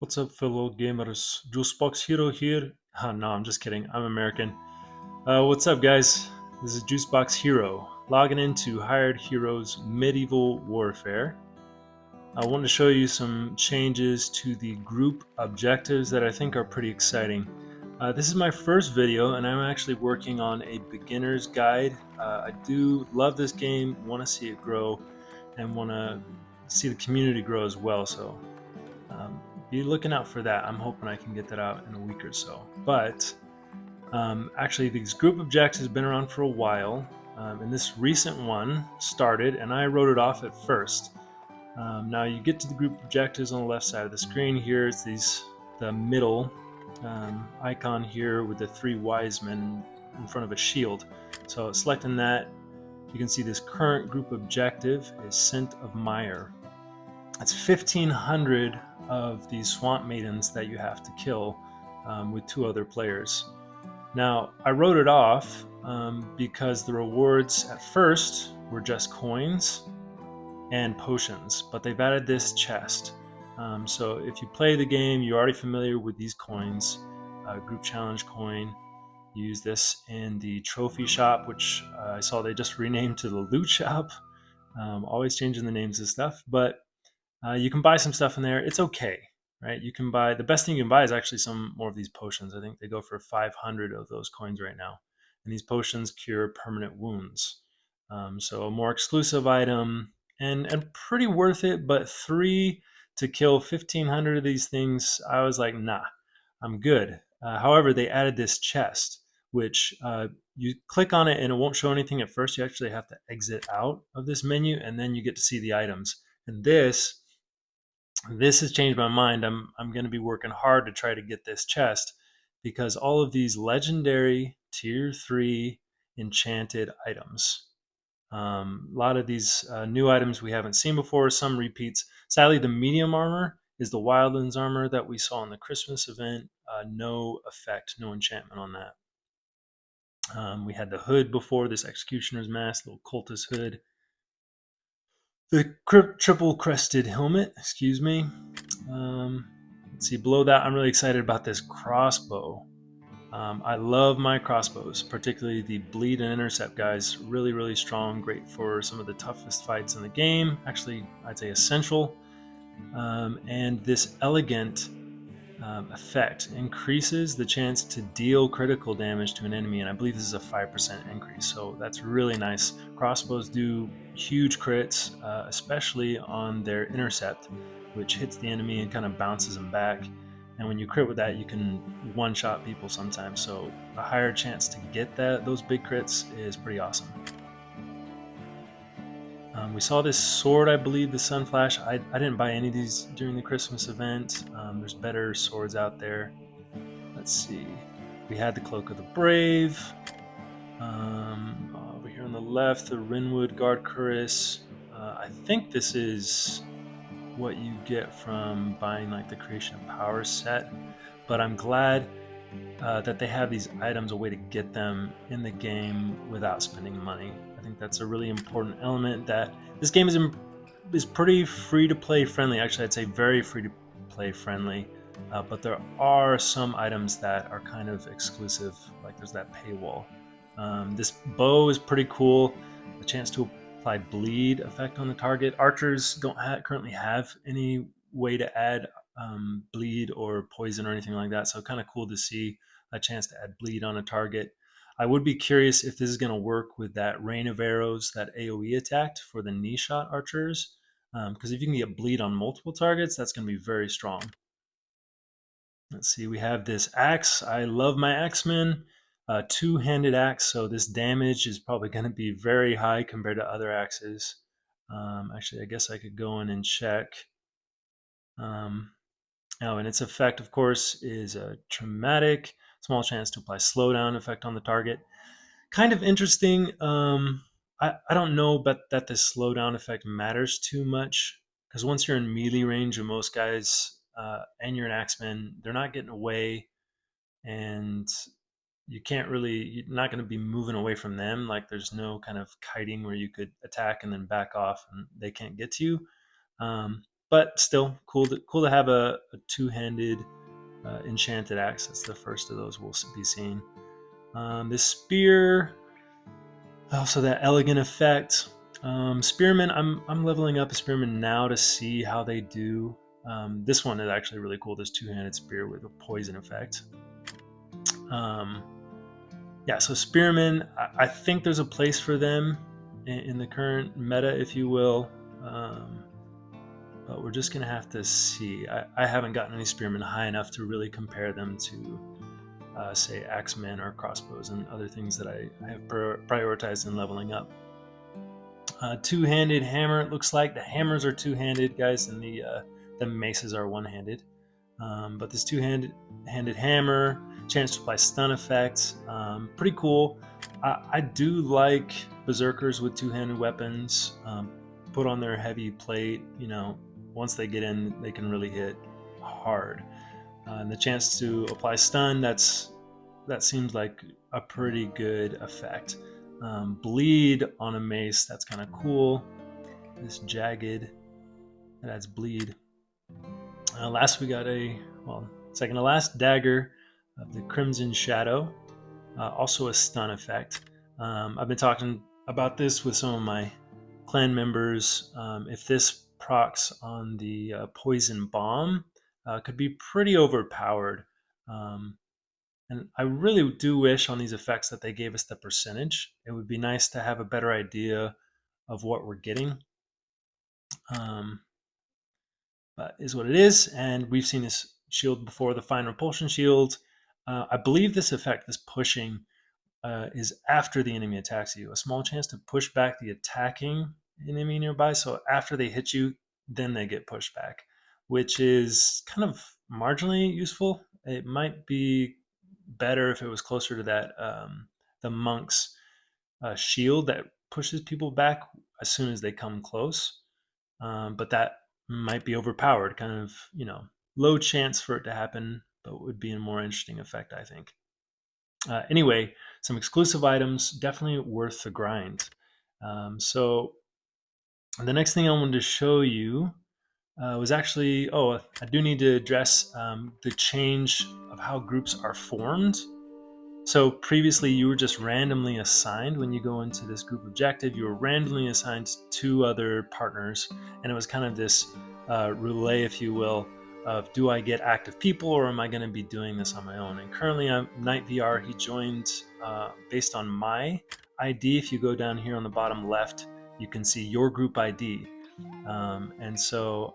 What's up, fellow gamers? Juicebox Hero here. No, I'm just kidding. I'm American. What's up, guys? This is Juicebox Hero, logging into Hired Heroes Medieval Warfare. I want to show you some changes to the group objectives that I think are pretty exciting. This is my first video, and I'm actually working on a beginner's guide. I do love this game, want to see it grow, and want to see the community grow as well. So be looking out for that. I'm hoping I can get that out in a week or so. But actually, these group objectives have been around for a while, and this recent one started, and I wrote it off at first. Now you get to the group objectives on the left side of the screen. Here it's the middle icon here with the three wise men in front of a shield. So selecting that, you can see this current group objective is Scent of Mire. It's 1,500 of these swamp maidens that you have to kill with two other players. Now, I wrote it off because the rewards at first were just coins and potions, but they've added this chest. So if you play the game, you're already familiar with these coins. Group challenge coin. You use this in the trophy shop, which I saw they just renamed to the loot shop. Always changing the names of stuff, but you can buy some stuff in there. It's okay, right? You can buy, the best thing you can buy is actually some more of these potions. I think they go for 500 of those coins right now. And these potions cure permanent wounds. So a more exclusive item and pretty worth it, but three to kill 1,500 of these things, I was like, nah, I'm good. However, they added this chest, which you click on it and it won't show anything at first. You actually have to exit out of this menu and then you get to see the items. And this has changed my mind. I'm going to be working hard to try to get this chest because all of these legendary tier 3 enchanted items. A lot of these new items we haven't seen before, some repeats. Sadly, the medium armor is the Wildlands armor that we saw in the Christmas event. No effect, no enchantment on that. We had the hood before, this Executioner's Mask, little cultist hood. The triple crested helmet, excuse me. Let's see, below that, I'm really excited about this crossbow. I love my crossbows, particularly the bleed and intercept guys. Really, really strong, great for some of the toughest fights in the game. Actually, I'd say essential. And this elegant effect increases the chance to deal critical damage to an enemy, and I believe this is a 5% increase, so that's really nice. Crossbows do huge crits, especially on their intercept, which hits the enemy and kind of bounces them back. And when you crit with that, you can one-shot people sometimes, so a higher chance to get those big crits is pretty awesome. We saw this sword, I believe, the Sunflash. I didn't buy any of these during the Christmas event. There's better swords out there. Let's see. We had the Cloak of the Brave. Over here on the left, the Rinwood Guard Cuirass. I think this is what you get from buying like the Creation of Power set, but I'm glad that they have these items, a way to get them in the game without spending money. I think that's a really important element. That this game is pretty free to play friendly. Actually, I'd say very free to play friendly. But there are some items that are kind of exclusive, like there's that paywall. This bow is pretty cool. A chance to apply bleed effect on the target. Archers don't currently have any way to add bleed or poison or anything like that, so kind of cool to see a chance to add bleed on a target. I would be curious if this is going to work with that rain of arrows, that AoE attack for the knee shot archers, because if you can get bleed on multiple targets, that's going to be very strong. Let's see, we have this axe. I love my axeman, two-handed axe, so this damage is probably going to be very high compared to other axes. Actually, I guess I could go in and check. Now, and its effect, of course, is a traumatic, small chance to apply slowdown effect on the target. Kind of interesting. I don't know, but that the slowdown effect matters too much because once you're in melee range of most guys and you're an axeman, they're not getting away, and you're not going to be moving away from them. Like there's no kind of kiting where you could attack and then back off and they can't get to you. but still cool to have a two-handed enchanted axe. That's the first of those we'll be seeing. This spear, also that elegant effect. Spearmen, I'm leveling up a spearman now to see how they do. This one is actually really cool. This two-handed spear with a poison effect. Yeah, so spearmen, I think there's a place for them in the current meta, if you will. But we're just going to have to see. I haven't gotten any spearmen high enough to really compare them to, say, axemen or crossbows and other things that I have prioritized in leveling up. Two-handed hammer, it looks like. The hammers are two-handed, guys, and the maces are one-handed. But this two-handed hammer, chance to apply stun effects, pretty cool. I do like berserkers with two-handed weapons. Put on their heavy plate, once they get in, they can really hit hard. And the chance to apply stun, that seems like a pretty good effect. Bleed on a mace, that's kind of cool. This jagged, that adds bleed. Last we got second to last, dagger of the Crimson Shadow, also a stun effect. I've been talking about this with some of my clan members. If this procs on the poison bomb, could be pretty overpowered. And I really do wish on these effects that they gave us the percentage. It would be nice to have a better idea of what we're getting. But is what it is, and we've seen this shield before, the fine repulsion shield. I believe this effect, this pushing, is after the enemy attacks you. A small chance to push back the attacking enemy nearby. So after they hit you, then they get pushed back, which is kind of marginally useful. It might be better if it was closer to that the monk's shield that pushes people back as soon as they come close. But that might be overpowered, kind of, low chance for it to happen, but would be a more interesting effect, I think. Anyway, some exclusive items, definitely worth the grind. So the next thing I wanted to show you was actually, I do need to address the change of how groups are formed. So previously you were just randomly assigned when you go into this group objective, you were randomly assigned to other partners, and it was kind of this relay, if you will, of do I get active people or am I going to be doing this on my own? And currently I'm Knight VR. He joined based on my ID. If you go down here on the bottom left, you can see your group ID. And so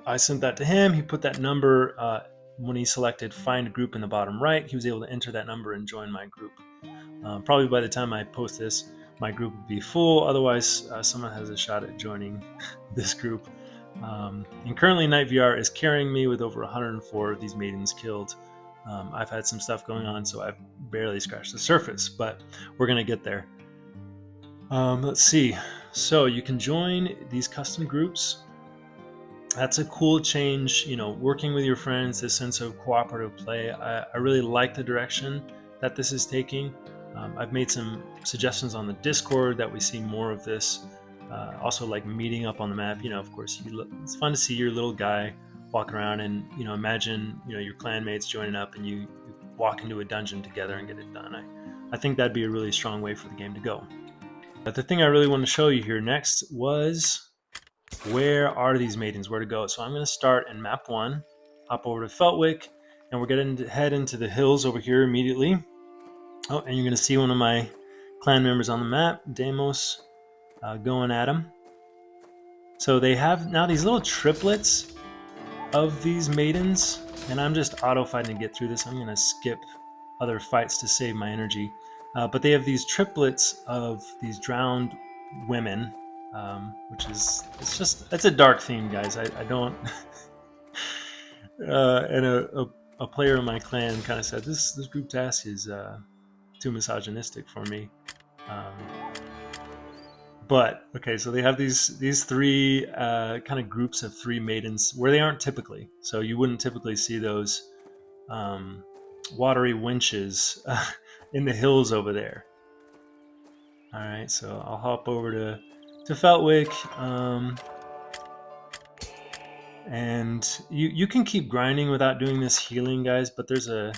I sent that to him. He put that number when he selected find group in the bottom right. He was able to enter that number and join my group. Probably by the time I post this, my group would be full. Otherwise, someone has a shot at joining this group. And currently, Knight VR is carrying me with over 104 of these maidens killed. I've had some stuff going on, so I've barely scratched the surface, but we're going to get there. Let's see. So you can join these custom groups. That's a cool change, working with your friends, this sense of cooperative play. I really like the direction that this is taking. I've made some suggestions on the Discord that we see more of this. Also like meeting up on the map, of course, it's fun to see your little guy walking around and, imagine, your clanmates joining up and you walk into a dungeon together and get it done. I think that'd be a really strong way for the game to go. But the thing I really want to show you here next was where are these maidens, where to go. So I'm going to start in map 1, hop over to Feltwick, and we're going to head into the hills over here immediately. Oh, and you're going to see one of my clan members on the map, Deimos, going at him. So they have now these little triplets of these maidens, and I'm just auto-fighting to get through this. I'm going to skip other fights to save my energy. But they have these triplets of these drowned women, which is, it's a dark theme, guys. I don't... and a player in my clan kind of said, this group task is too misogynistic for me. But okay, so they have these three kind of groups of 3 maidens where they aren't typically. So you wouldn't typically see those watery winches in the hills over there. All right, so I'll hop over to Feltwick. And you can keep grinding without doing this healing, guys, but there's a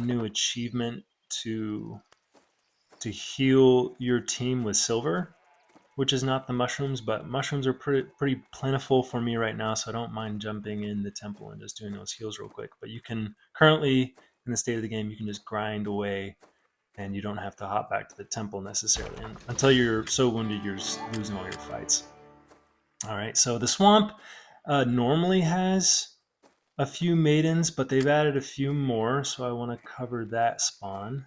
new achievement to heal your team with silver, which is not the mushrooms, but mushrooms are pretty plentiful for me right now, so I don't mind jumping in the temple and just doing those heals real quick. But you can currently, in the state of the game, you can just grind away and you don't have to hop back to the temple necessarily, and until you're so wounded you're losing all your fights. All right, so the swamp normally has a few maidens, but they've added a few more, so I want to cover that spawn.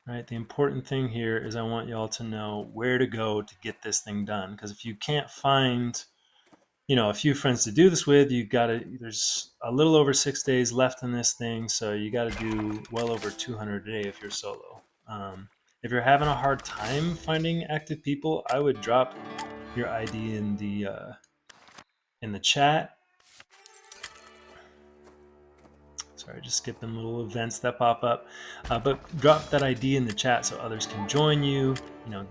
All right, the important thing here is I want y'all to know where to go to get this thing done, because if you can't find a few friends to do this with, there's a little over 6 days left in this thing, so you got to do well over 200 a day if you're solo. If you're having a hard time finding active people, I would drop your ID in the chat. Sorry, just skipping little events that pop up, but drop that ID in the chat so others can join you.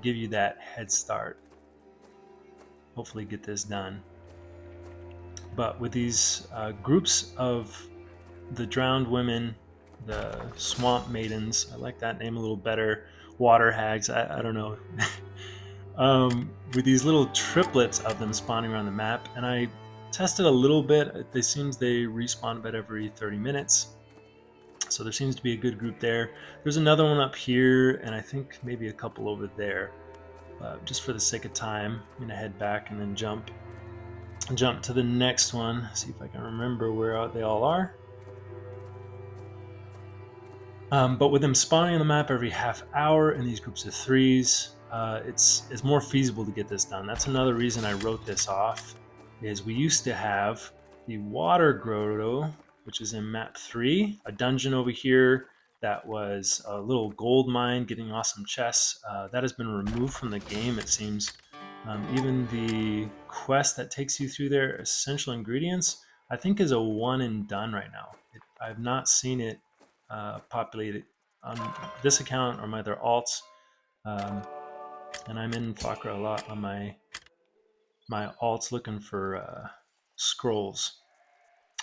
Give you that head start. Hopefully, get this done. But with these groups of the drowned women, the swamp maidens, I like that name a little better. Water hags, I don't know. With these little triplets of them spawning around the map, and I tested a little bit. It seems they respawn about every 30 minutes. So there seems to be a good group there. There's another one up here, and I think maybe a couple over there. Just for the sake of time, I'm gonna head back and then jump to the next one. See if I can remember where they all are. But with them spawning on the map every half hour in these groups of threes, it's more feasible to get this done. That's another reason I wrote this off. Is we used to have the water grotto, which is in map 3, a dungeon over here that was a little gold mine getting awesome chests. That has been removed from the game, it seems. Even the quest that takes you through their essential ingredients, I think, is a one and done right now. I've not seen it populated on this account or my other alts. And I'm in Fakra a lot on my alts looking for scrolls.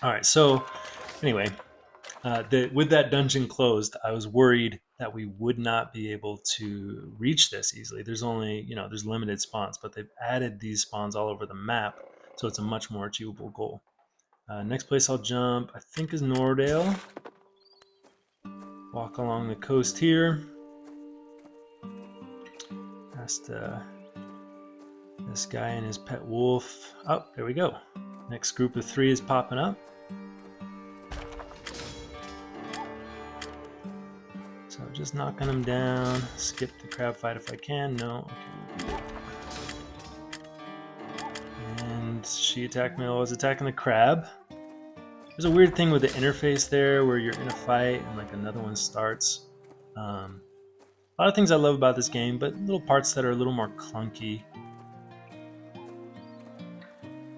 All right, so anyway, with that dungeon closed, I was worried that we would not be able to reach this easily. There's only, there's limited spawns, but they've added these spawns all over the map, so it's a much more achievable goal. Next place I'll jump, I think, is Nordale. Walk along the coast here. Past this guy and his pet wolf. Oh, there we go. Next group of 3 is popping up. So just knocking them down. Skip the crab fight if I can. No. Okay. And she attacked me while I was attacking the crab. There's a weird thing with the interface there where you're in a fight and like another one starts. A lot of things I love about this game, but little parts that are a little more clunky.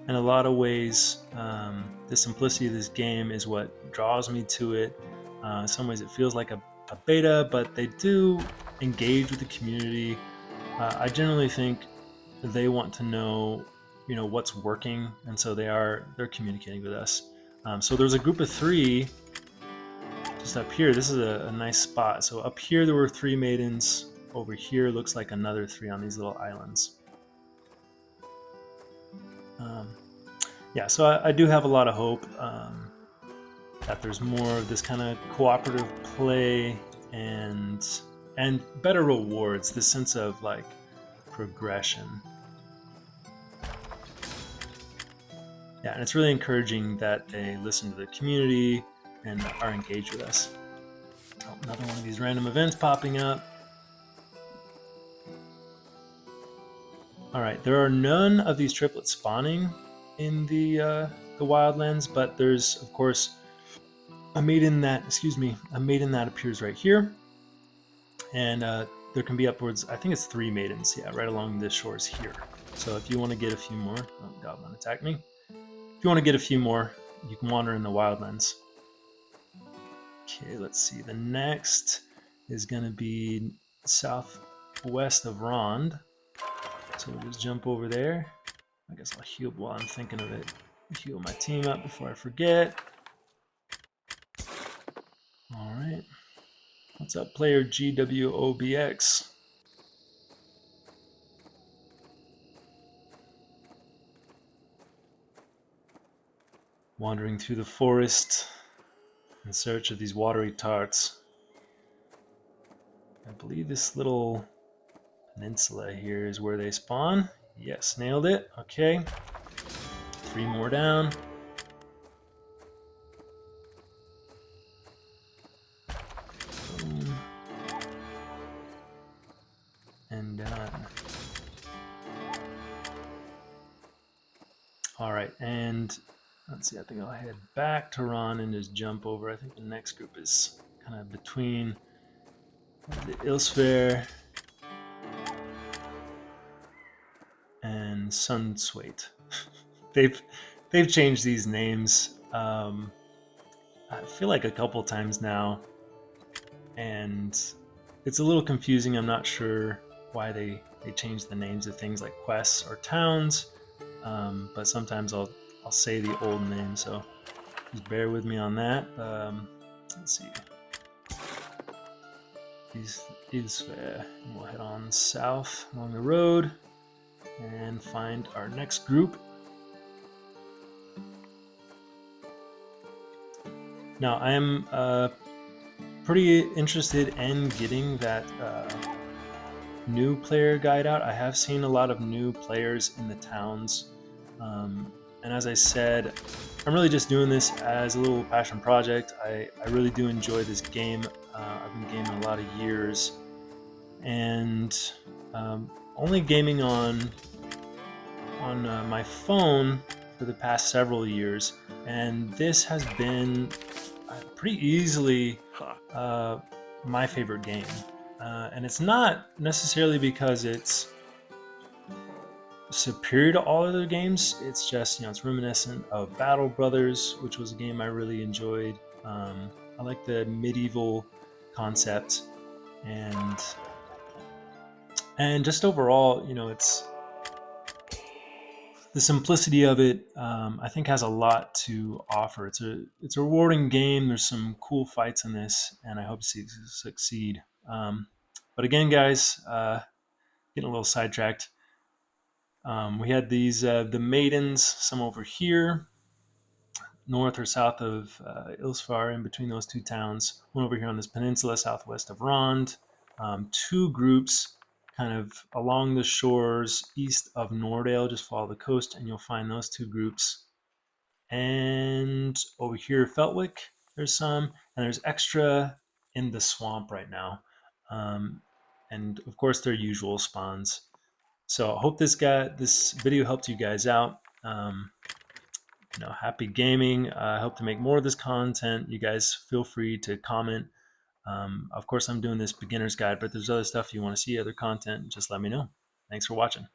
In a lot of ways, the simplicity of this game is what draws me to it. In some ways it feels like a beta, but they do engage with the community. I generally think they want to know, what's working, and so they're communicating with us. So there's a group of 3 just up here. This is a nice spot. So up here there were 3 maidens. Over here looks like another 3 on these little islands. Yeah, so I do have a lot of hope that there's more of this kind of cooperative play and better rewards, this sense of like progression. Yeah, and it's really encouraging that they listen to the community and are engaged with us. Oh, another one of these random events popping up. All right, there are none of these triplets spawning in the wildlands, but there's of course a maiden that appears right here, and there can be upwards, I think it's 3 maidens, yeah, right along the shores here. So if you want to get a few more, oh, goblin attacked me. If you want to get a few more, you can wander in the wildlands. Okay, let's see. The next is going to be southwest of Rond. So we'll just jump over there. I guess I'll heal while I'm thinking of it. Heal my team up before I forget. All right. What's up, player GWOBX? Wandering through the forest in search of these watery tarts. I believe this little peninsula here is where they spawn. Yes, nailed it. Okay. 3 more down. Boom. And done. All right, and let's see, I think I'll head back to Ron and just jump over. I think the next group is kind of between the Ilsfair and Sunswait. they've changed these names. I feel like a couple times now, and it's a little confusing. I'm not sure why they changed the names of things like quests or towns, but sometimes I'll say the old name, so just bear with me on that. Let's see. We'll head on south along the road and find our next group. Now, I am pretty interested in getting that new player guide out. I have seen a lot of new players in the towns, and as I said, I'm really just doing this as a little passion project. I really do enjoy this game. I've been gaming a lot of years, and only gaming on my phone for the past several years, and this has been pretty easily my favorite game. And it's not necessarily because it's superior to all other games. It's just, it's reminiscent of Battle Brothers, which was a game I really enjoyed. I like the medieval concept, and just overall, it's the simplicity of it. I think has a lot to offer. It's a rewarding game. There's some cool fights in this, and I hope to succeed. But again, guys, getting a little sidetracked. We had these the Maidens, some over here, north or south of Ilsfar, in between those two towns. One over here on this peninsula, southwest of Rond. 2 groups kind of along the shores east of Nordale. Just follow the coast and you'll find those 2 groups. And over here, Feltwick, there's some, and there's extra in the swamp right now. And of course, their usual spawns. So I hope this video helped you guys out. Happy gaming. I hope to make more of this content. You guys feel free to comment. Of course, I'm doing this beginner's guide, but if there's other stuff you want to see, other content, just let me know. Thanks for watching.